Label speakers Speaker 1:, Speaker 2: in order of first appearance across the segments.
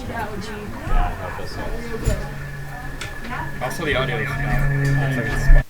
Speaker 1: Yeah, I hope this also the audio is looks like it's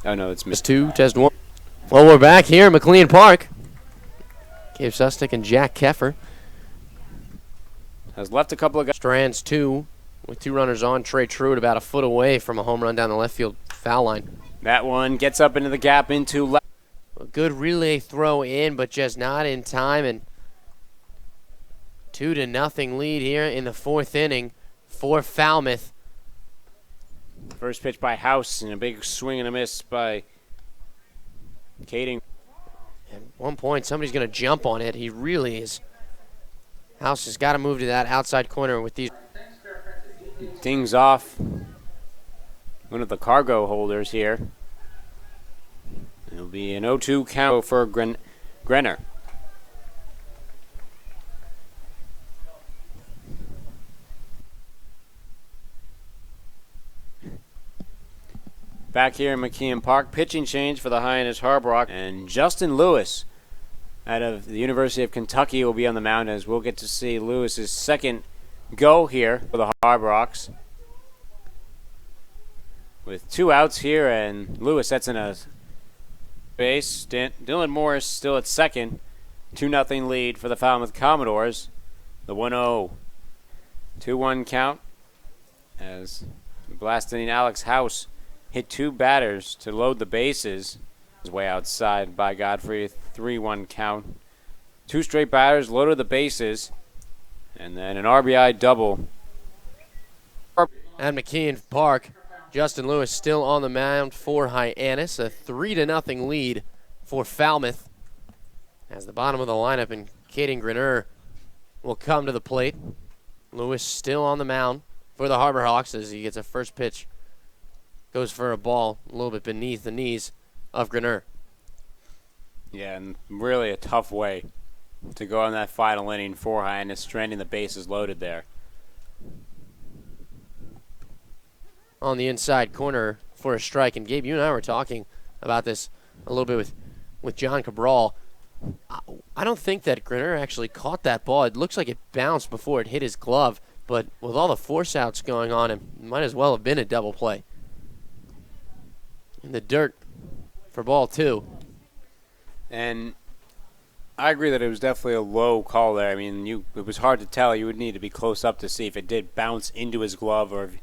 Speaker 2: Oh no, it's
Speaker 3: Test 2, test 1. Well, we're back here at McLean Park. Gabe Sustick and Jack Keffer.
Speaker 2: has left a couple of guys.
Speaker 3: Strands 2 with 2 runners on. Trey Truitt about a foot away from a home run down the left field foul line.
Speaker 2: That one gets up into the gap into left.
Speaker 3: A good relay throw in, but just not in time. And 2-0 lead here in the 4th inning for Falmouth.
Speaker 2: First pitch by House and a big swing and a miss by Kading.
Speaker 3: At one point, somebody's going to jump on it. He really is. House has got to move to that outside corner with these.
Speaker 2: Dings off one of the cargo holders here. It'll be an 0-2 count for Grenner. Back here in McKeon Park, pitching change for the Hyannis Harbor Rock. And Justin Lewis out of the University of Kentucky will be on the mound, as we'll get to see Lewis's second go here for the Harbor Rocks. With 2 outs here, and Lewis sets in a base. Dylan Morris still at second. 2-0 lead for the Falmouth Commodores. The 1-0. 2-1 count as blasting Alex House hit 2 batters to load the bases. Way outside by Godfrey. 3-1 count. 2 straight batters loaded the bases. And then an RBI double.
Speaker 3: At McKeon Park, Justin Lewis still on the mound for Hyannis. A 3-0 lead for Falmouth. As the bottom of the lineup and Caden Grenner will come to the plate. Lewis still on the mound for the Harbor Hawks as he gets a first pitch. Goes for a ball a little bit beneath the knees of Grenner.
Speaker 2: Yeah, and really a tough way to go on that final inning for Hyannis, stranding the bases loaded there. On
Speaker 3: the inside corner for a strike. And Gabe, you and I were talking about this a little bit with John Cabral. I don't think that Greneur actually caught that ball. It looks like it bounced before it hit his glove, but with all the force outs going on, it might as well have been a double play. In the dirt for ball 2.
Speaker 2: And I agree that it was definitely a low call there. I mean, it was hard to tell. You would need to be close up to see if it did bounce into his glove or if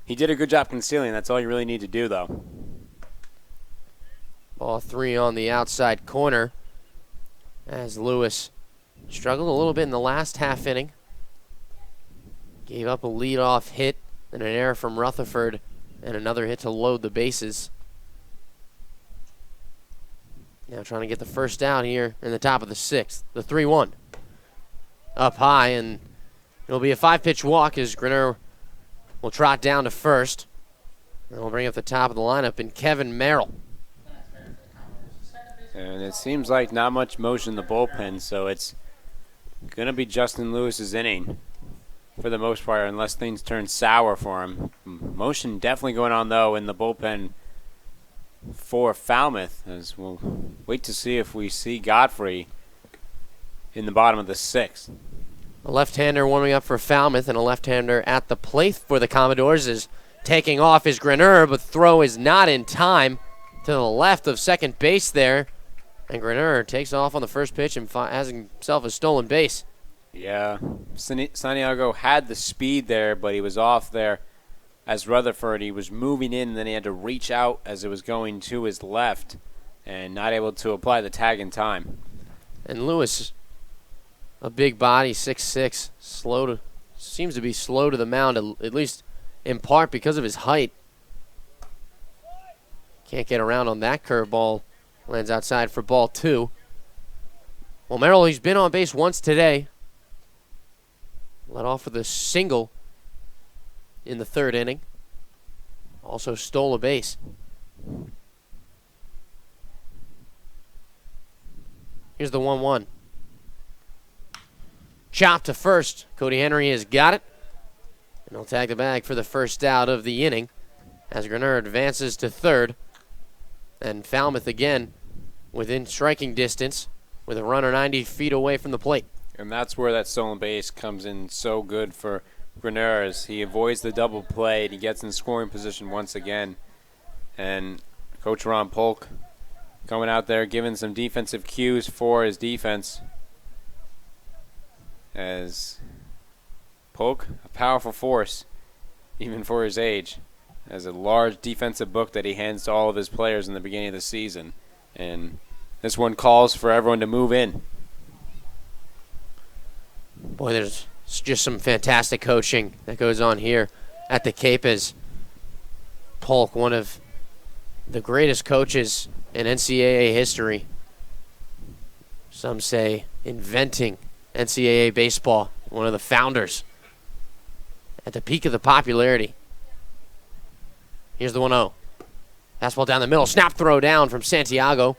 Speaker 2: he did a good job concealing. That's all you really need to do, though.
Speaker 3: Ball 3 on the outside corner as Lewis struggled a little bit in the last half inning. Gave up a leadoff hit and an error from Rutherford and another hit to load the bases. Now trying to get the first out here in the top of the 6th. The 3-1. Up high, and it'll be a 5-pitch walk as Greneur will trot down to first. And we'll bring up the top of the lineup in Kevin Merrill.
Speaker 2: And it seems like not much motion in the bullpen, so it's going to be Justin Lewis's inning for the most part, unless things turn sour for him. Motion definitely going on, though, in the bullpen for Falmouth, as we'll wait to see if we see Godfrey in the bottom of the 6th.
Speaker 3: A left-hander warming up for Falmouth, and a left-hander at the plate for the Commodores is taking off his Greneur, but throw is not in time to the left of second base there. And Greneur takes off on the first pitch and has himself a stolen base.
Speaker 2: Yeah, Santiago had the speed there, but he was off there as Rutherford. He was moving in, and then he had to reach out as it was going to his left and not able to apply the tag in time.
Speaker 3: And Lewis, a big body, 6'6", seems to be slow to the mound, at least in part because of his height. Can't get around on that curveball. Lands outside for ball 2. Well, Merrill, he's been on base once today. Led off with a single in the 3rd inning. Also stole a base. Here's the 1-1. Chop to first. Cody Henry has got it. And he'll tag the bag for the first out of the inning as Greneur advances to 3rd. And Falmouth again within striking distance with a runner 90 feet away from the plate.
Speaker 2: And that's where that stolen base comes in so good for Greneur, as he avoids the double play and he gets in scoring position once again. And Coach Ron Polk coming out there giving some defensive cues for his defense. As Polk, a powerful force, even for his age, has a large defensive book that he hands to all of his players in the beginning of the season. And this one calls for everyone to move in.
Speaker 3: Boy, there's just some fantastic coaching that goes on here at the Cape as Polk, one of the greatest coaches in NCAA history. Some say inventing NCAA baseball, one of the founders at the peak of the popularity. Here's the 1-0. Fastball down the middle. Snap throw down from Santiago.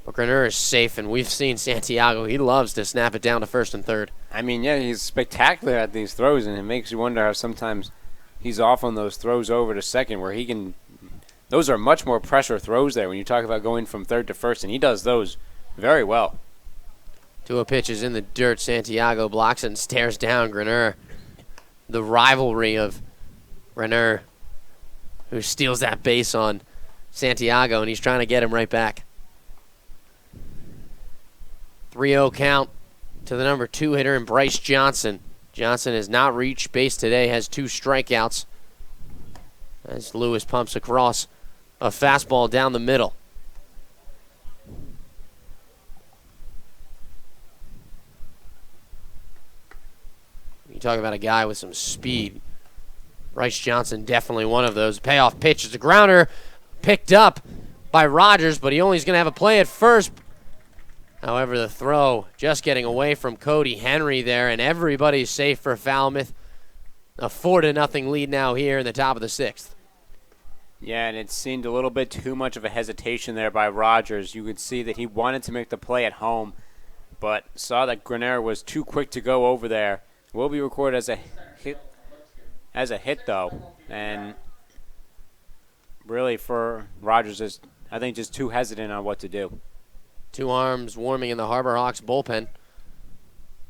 Speaker 3: But Greneur is safe, and we've seen Santiago. He loves to snap it down to 1st and 3rd.
Speaker 2: I mean, yeah, he's spectacular at these throws, and it makes you wonder how sometimes he's off on those throws over to 2nd where he can – those are much more pressure throws there when you talk about going from 3rd to 1st, and he does those very well.
Speaker 3: 2-0 pitch is in the dirt. Santiago blocks it and stares down Greneur. The rivalry of Greneur, who steals that base on Santiago, and he's trying to get him right back. 3-0 count to the number 2 hitter in Bryce Johnson. Johnson has not reached base today, has 2 strikeouts. As Lewis pumps across a fastball down the middle. You talk about a guy with some speed. Bryce Johnson, definitely one of those. Payoff pitch is a grounder picked up by Rogers, but he only is going to have a play at first. However, the throw just getting away from Cody Henry there, and everybody's safe for Falmouth. A 4-0 lead now here in the top of the 6th.
Speaker 2: Yeah, and it seemed a little bit too much of a hesitation there by Rogers. You could see that he wanted to make the play at home, but saw that Greneur was too quick to go over there. Will be recorded as a hit though, and really for Rogers is, I think, just too hesitant on what to do.
Speaker 3: Two arms warming in the Harbor Hawks bullpen.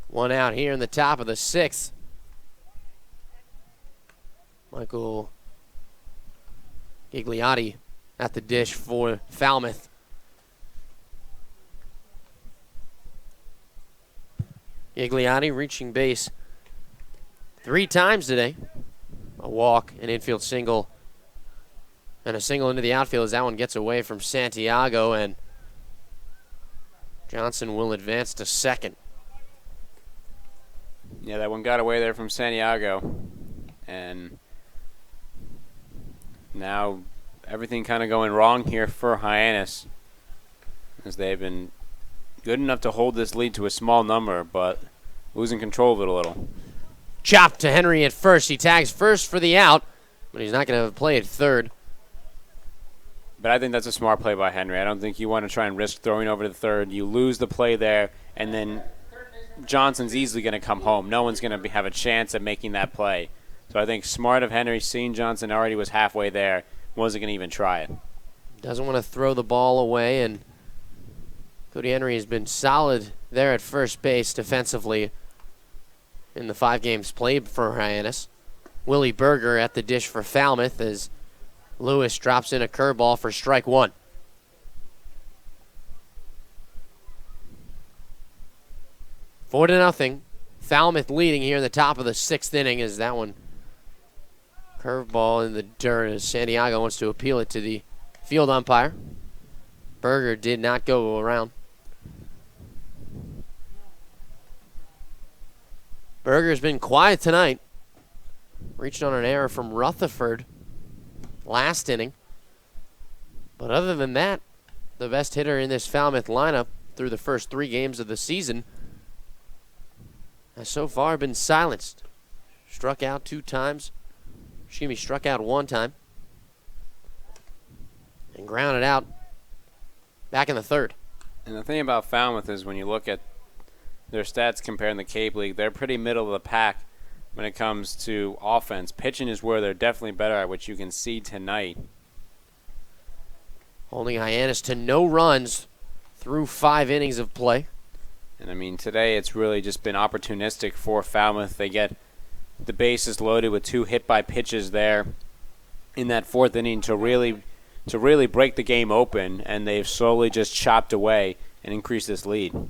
Speaker 3: One out here in the top of the 6th. Michael Gigliotti at the dish for Falmouth. Gigliotti reaching base 3 times today. A walk, an infield single, and a single into the outfield as that one gets away from Santiago, and Johnson will advance to second.
Speaker 2: Yeah, that one got away there from Santiago. And now everything kind of going wrong here for Hyannis, as they've been good enough to hold this lead to a small number, but losing control of it a little.
Speaker 3: Chop to Henry at first. He tags first for the out, but he's not going to play at third.
Speaker 2: But I think that's a smart play by Henry. I don't think you want to try and risk throwing over to the third. You lose the play there, and then Johnson's easily going to come home. No one's going to have a chance at making that play. So I think smart of Henry, seeing Johnson already was halfway there, wasn't going to even try it.
Speaker 3: Doesn't want to throw the ball away, and Cody Henry has been solid there at first base defensively in the 5 games played for Hyannis. Willie Berger at the dish for Falmouth as Lewis drops in a curveball for strike 1. Four to nothing. Falmouth leading here in the top of the 6th inning as that one curveball in the dirt as Santiago wants to appeal it to the field umpire. Berger did not go around. Berger's been quiet tonight. Reached on an error from Rutherford last inning. But other than that, the best hitter in this Falmouth lineup through the first 3 games of the season has so far been silenced. Struck out 2 times. Struck out 1 time. And grounded out back in the 3rd.
Speaker 2: And the thing about Falmouth is when you look at their stats compared in the Cape League, they're pretty middle of the pack when it comes to offense. Pitching is where they're definitely better at, which you can see tonight.
Speaker 3: Holding Hyannis to no runs through 5 innings of play.
Speaker 2: And I mean, today it's really just been opportunistic for Falmouth. They get the bases loaded with 2 hit-by pitches there in that 4th inning to really break the game open, and they've slowly just chopped away and increased this lead.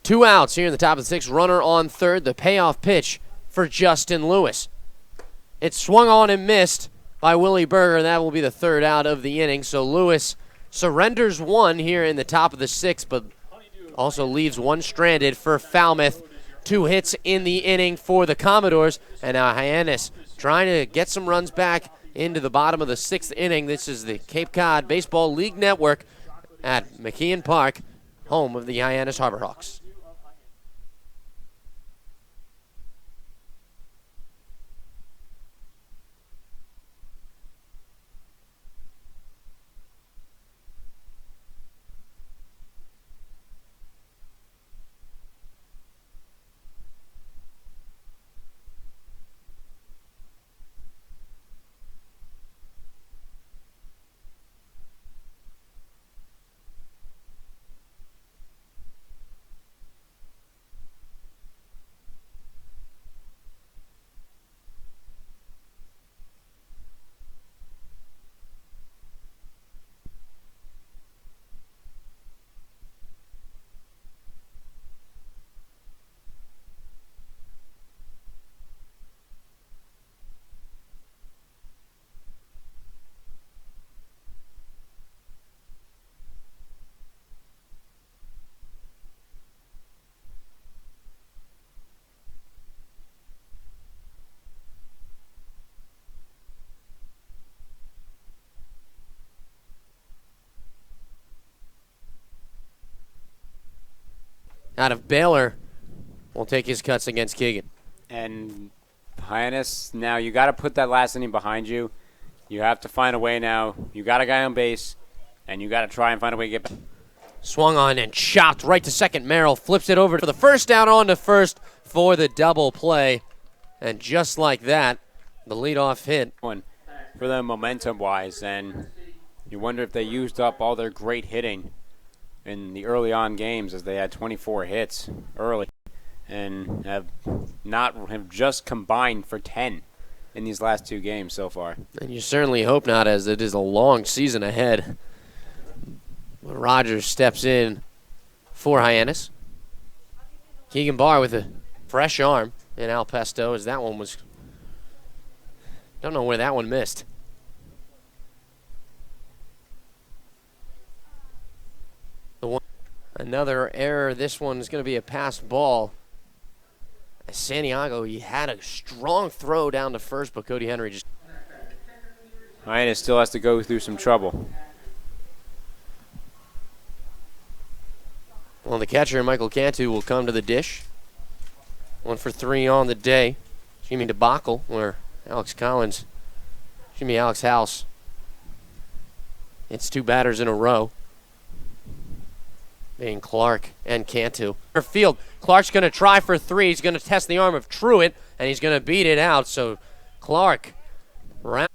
Speaker 3: 2 outs here in the top of the 6th. Runner on third. The payoff pitch for Justin Lewis. It swung on and missed by Willie Berger, and that will be the 3rd out of the inning. So Lewis surrenders 1 here in the top of the 6th, but also leaves 1 stranded for Falmouth. 2 hits in the inning for the Commodores, and now Hyannis trying to get some runs back into the bottom of the 6th inning. This is the Cape Cod Baseball League Network at McKeon Park, home of the Hyannis Harbor Hawks. Out of Baylor will take his cuts against Keegan.
Speaker 2: And Hyannis, now you got to put that last inning behind you. You have to find a way now. You got a guy on base, and you got to try and find a way to get back.
Speaker 3: Swung on and chopped right to second. Merrill flips it over for the 1st out on to first for the double play. And just like that, the leadoff hit.
Speaker 2: For them momentum-wise, and you wonder if they used up all their great hitting in the early on games, as they had 24 hits early and have just combined for 10 in these last 2 games so far.
Speaker 3: And you certainly hope not, as it is a long season ahead. Rogers steps in for Hyannis. Keegan Barr with a fresh arm in Al Pesto, as that one was, don't know where that one missed. Another error. This one is going to be a passed ball. Santiago, he had a strong throw down to first, but Cody Henry just...
Speaker 2: Hyannis still has to go through some trouble.
Speaker 3: Well, the catcher, Michael Cantu, will come to the dish. 1 for 3 on the day. Jimmy debacle, where Alex House. It's 2 batters in a row, being Clark and Cantu. Field, Clark's going to try for 3. He's going to test the arm of Truitt, and he's going to beat it out. So Clark round.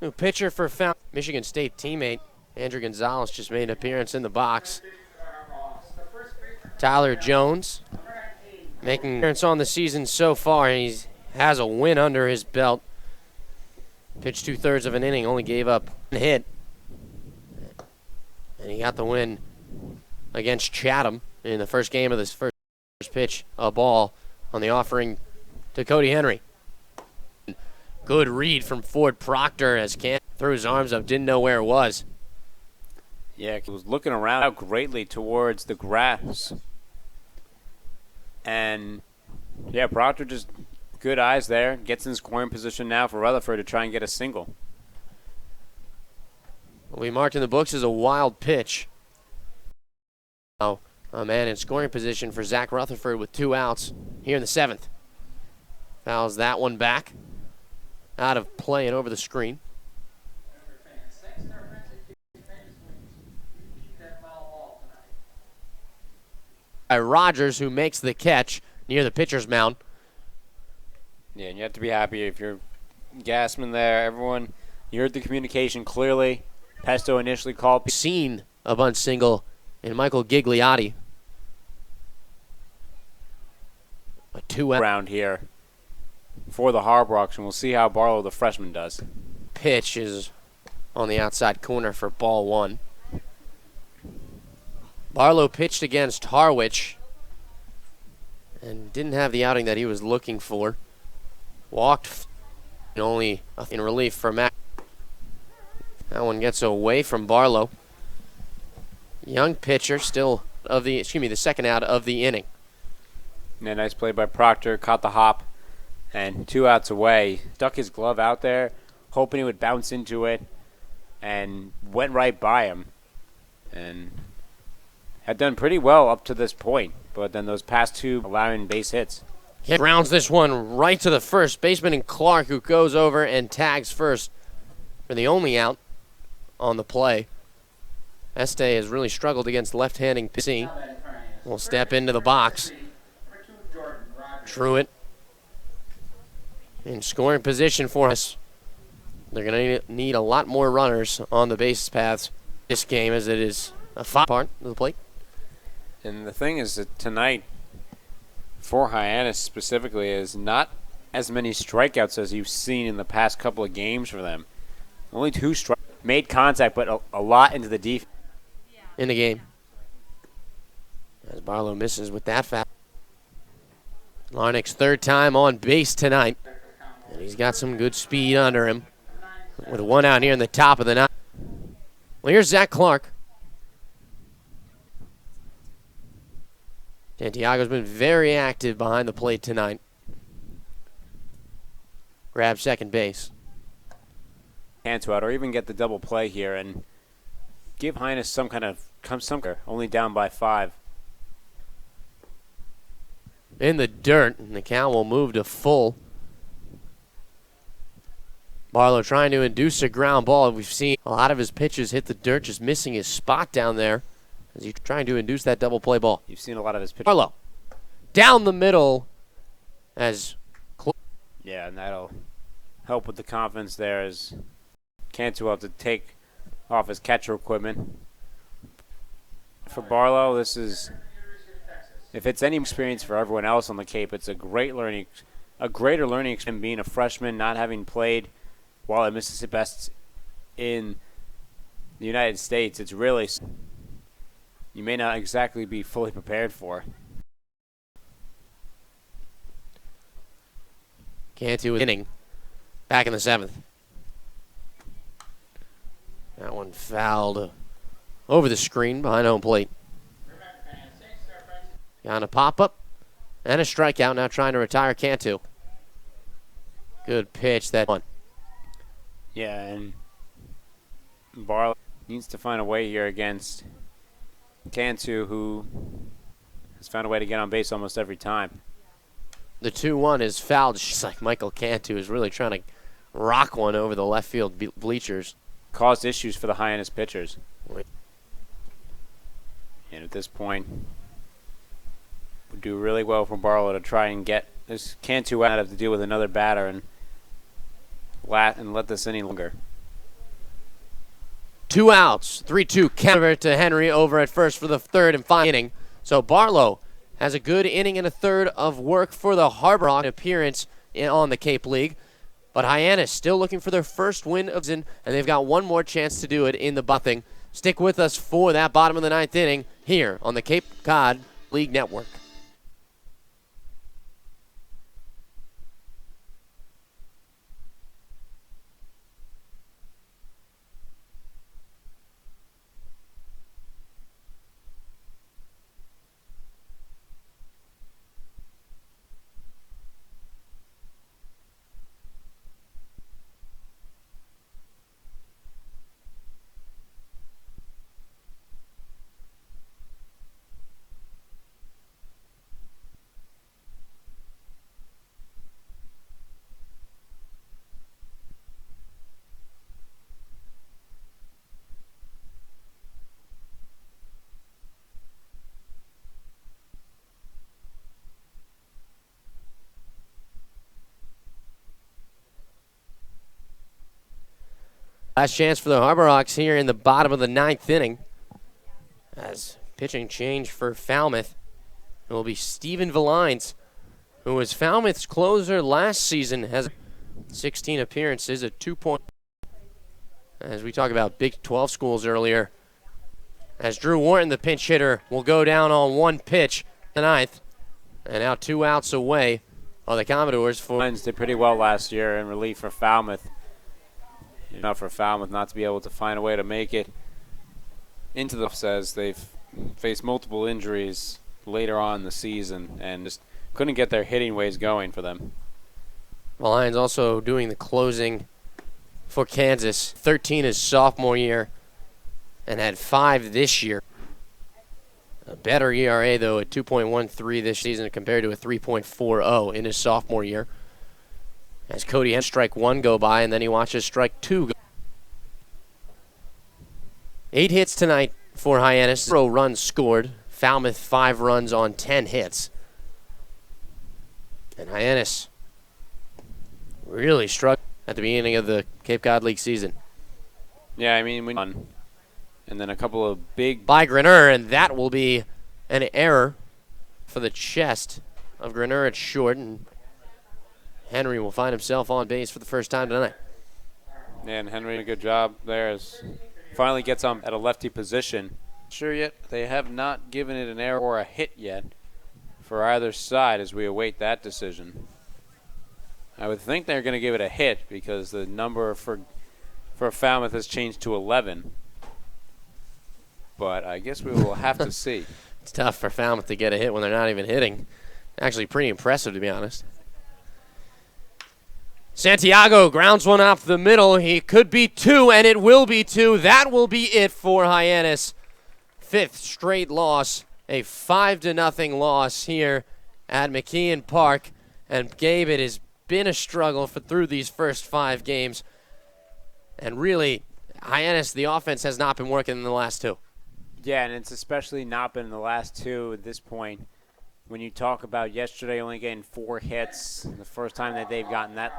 Speaker 3: New pitcher for Michigan State teammate Andrew Gonzalez just made an appearance in the box. Tyler Jones making an appearance on the season so far, and he has a win under his belt. Pitched 2/3 of an inning, only gave up a hit, and he got the win against Chatham in the first game of this first pitch, a ball on the offering to Cody Henry. Good read from Ford Proctor as Cam threw his arms up, didn't know where it was.
Speaker 2: Yeah, he was looking around greatly towards the grass. And, yeah, Proctor just good eyes there. Gets in scoring position now for Rutherford to try and get a single.
Speaker 3: We marked in the books as a wild pitch. Oh, a man in scoring position for Zach Rutherford with 2 outs here in the 7th. Fouls that one back. Out of play and over the screen. By Rogers, who makes the catch near the pitcher's mound.
Speaker 2: Yeah, and you have to be happy if you're Gassman there. Everyone, you heard the communication clearly. Pesto initially called.
Speaker 3: Seen a bunt single in Michael Gigliotti. A 2-out
Speaker 2: round here for the Harbor Auction. We'll see how Barlow, the freshman, does.
Speaker 3: pitch is on the outside corner for ball 1. Barlow pitched against Harwich and didn't have the outing that he was looking for. Walked and only in relief for Mac. That one gets away from Barlow. Young pitcher, still of the second out of the inning.
Speaker 2: Yeah, nice play by Proctor. Caught the hop, and 2 outs away. Stuck his glove out there, hoping he would bounce into it, and went right by him. And had done pretty well up to this point, but then those past 2 allowing base hits.
Speaker 3: He rounds this one right to the first baseman in Clark, who goes over and tags first for the only out on the play. Este has really struggled against left-handing pitching. Will step into the box. Truitt in scoring position for us. They're going to need a lot more runners on the base paths this game, as it is a 5 part of the plate.
Speaker 2: And the thing is that tonight, for Hyannis specifically, is not as many strikeouts as you've seen in the past couple of games for them. Only 2 strikeouts. Made contact, but a lot into the defense.
Speaker 3: In the game. As Barlow misses with that foul. Larnick's 3rd time on base tonight. And he's got some good speed under him. With 1 out here in the top of the 9th. Well, here's Zach Clark. Santiago's been very active behind the plate tonight. Grab second base.
Speaker 2: Cantu out, or even get the double play here and give Hyannis some kind of only down by 5.
Speaker 3: In the dirt, and the count will move to full. Barlow trying to induce a ground ball. We've seen a lot of his pitches hit the dirt, just missing his spot down there as he's trying to induce that double play ball.
Speaker 2: You've seen a lot of his pitches.
Speaker 3: Barlow down the middle as
Speaker 2: Yeah, and that'll help with the confidence there as Cantu will have to take off his catcher equipment. For Barlow, this is, if it's any experience for everyone else on the Cape, it's a greater learning experience being a freshman, not having played while at Mississippi Best in the United States. It's really, you may not exactly be fully prepared for.
Speaker 3: Cantu inning back in the 7th. That one fouled over the screen behind home plate. Got a pop-up and a strikeout, now trying to retire Cantu. Good pitch, that one.
Speaker 2: Yeah, and Barlow needs to find a way here against Cantu, who has found a way to get on base almost every time.
Speaker 3: The 2-1 is fouled. It's like Michael Cantu is really trying to rock one over the left field bleachers.
Speaker 2: Caused issues for the high-end pitchers. And at this point, would do really well for Barlow to try and get this Cantu out, have to deal with another batter and let this inning longer.
Speaker 3: 2 outs, 3-2 counter to Henry over at first for the third and final inning. So Barlow has a good inning and a third of work for the Harbor Hawk appearance on the Cape League. But Hyannis still looking for their first win of season, and they've got one more chance to do it in the Buffing. Stick with us for that bottom of the 9th inning here on the Cape Cod League Network. Last chance for the Harbor Hawks here in the bottom of the 9th inning. As pitching change for Falmouth, it will be Stephen Valines, who was Falmouth's closer last season, has 16 appearances, a 2-point. As we talked about Big 12 schools earlier, as Drew Wharton, the pinch hitter, will go down on one pitch the 9th, and now 2 outs away are the Commodores.
Speaker 2: Did pretty well last year in relief for Falmouth. Enough for Falmouth not to be able to find a way to make it into the says they've faced multiple injuries later on in the season and just couldn't get their hitting ways going for them.
Speaker 3: The Lions also doing the closing for Kansas. 13 his sophomore year and had 5 this year. A better ERA, though, at 2.13 this season compared to a 3.40 in his sophomore year. As Cody has strike 1 go by, and then he watches strike 2 go. 8 hits tonight for Hyannis. 0 runs scored. Falmouth 5 runs on 10 hits. And Hyannis really struck at the beginning of the Cape Cod League season.
Speaker 2: Yeah, I mean, and then a couple of big
Speaker 3: by Greneur, and that will be an error for the chest of Greneur at short, and Henry will find himself on base for the first time tonight.
Speaker 2: And Henry did a good job there as finally gets on at a lefty position. Sure yet, they have not given it an error or a hit yet for either side as we await that decision. I would think they're going to give it a hit because the number for Falmouth has changed to 11. But I guess we will have to see.
Speaker 3: It's tough for Falmouth to get a hit when they're not even hitting. Actually pretty impressive, to be honest. Santiago grounds one off the middle. He could be 2, and it will be 2. That will be it for Hyannis. 5th straight loss, a 5-0 loss here at McKeon Park. And Gabe, it has been a struggle through these first 5 games. And really, Hyannis, the offense has not been working in the last two.
Speaker 2: Yeah, and it's especially not been in the last two at this point. When you talk about yesterday only getting 4 hits, the first time that they've gotten that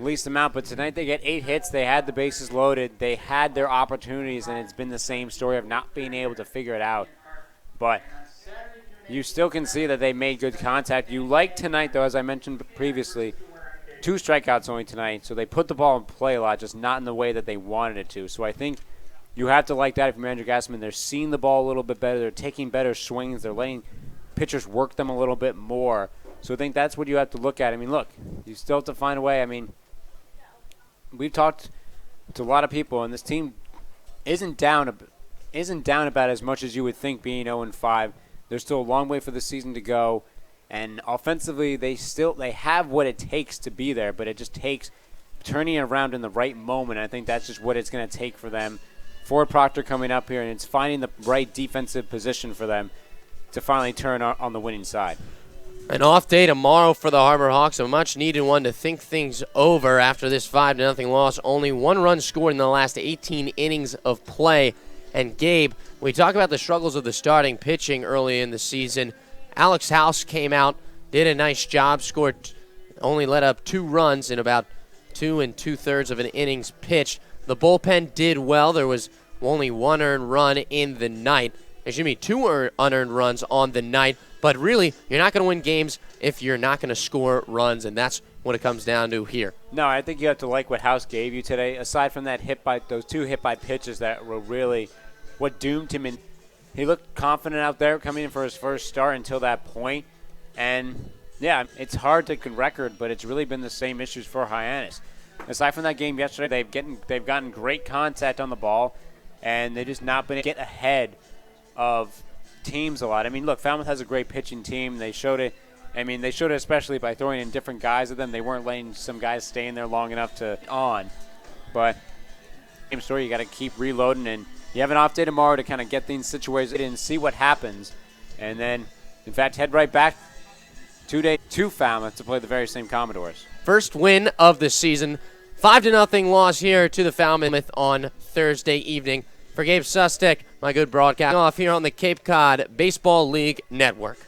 Speaker 2: least amount, but tonight they get 8 hits. They had the bases loaded. They had their opportunities, and it's been the same story of not being able to figure it out. But you still can see that they made good contact. You like tonight, though, as I mentioned previously, 2 strikeouts only tonight, so they put the ball in play a lot, just not in the way that they wanted it to. So I think you have to like that if you're Andrew Gassman. They're seeing the ball a little bit better. They're taking better swings. They're letting pitchers work them a little bit more. So I think that's what you have to look at. I mean, look, you still have to find a way. I mean, we've talked to a lot of people, and this team isn't down about as much as you would think being 0-5. There's still a long way for the season to go. And offensively, they have what it takes to be there, but it just takes turning it around in the right moment. I think that's just what it's going to take for them. Ford Proctor coming up here, and it's finding the right defensive position for them to finally turn on the winning side.
Speaker 3: An off day tomorrow for the Harbor Hawks, a much-needed one to think things over after this 5-0 loss. Only 1 run scored in the last 18 innings of play. And Gabe, we talk about the struggles of the starting pitching early in the season. Alex House came out, did a nice job, only let up 2 runs in about 2 2/3 of an innings pitched. The bullpen did well. There was only 1 earned run in the night. Excuse me, 2 unearned runs on the night. But really, you're not going to win games if you're not going to score runs, and that's what it comes down to here.
Speaker 2: No, I think you have to like what House gave you today. Aside from that those 2 hit by pitches that were really what doomed him in. He looked confident out there coming in for his first start until that point. And, yeah, it's hard to record, but it's really been the same issues for Hyannis. Aside from that game yesterday, they've gotten great contact on the ball, and they've just not been able to get ahead of teams a lot. I mean, look, Falmouth has a great pitching team. They showed it. I mean, they showed it especially by throwing in different guys at them. They weren't letting some guys stay in there long enough to on. But same story, you got to keep reloading, and you have an off day tomorrow to kind of get things situated and see what happens. And then, in fact, head right back to Falmouth to play the very same Commodores.
Speaker 3: First win of the season. 5-0 loss here to the Falmouth on Thursday evening. For Gabe Sustek, my good broadcast off here on the Cape Cod Baseball League Network.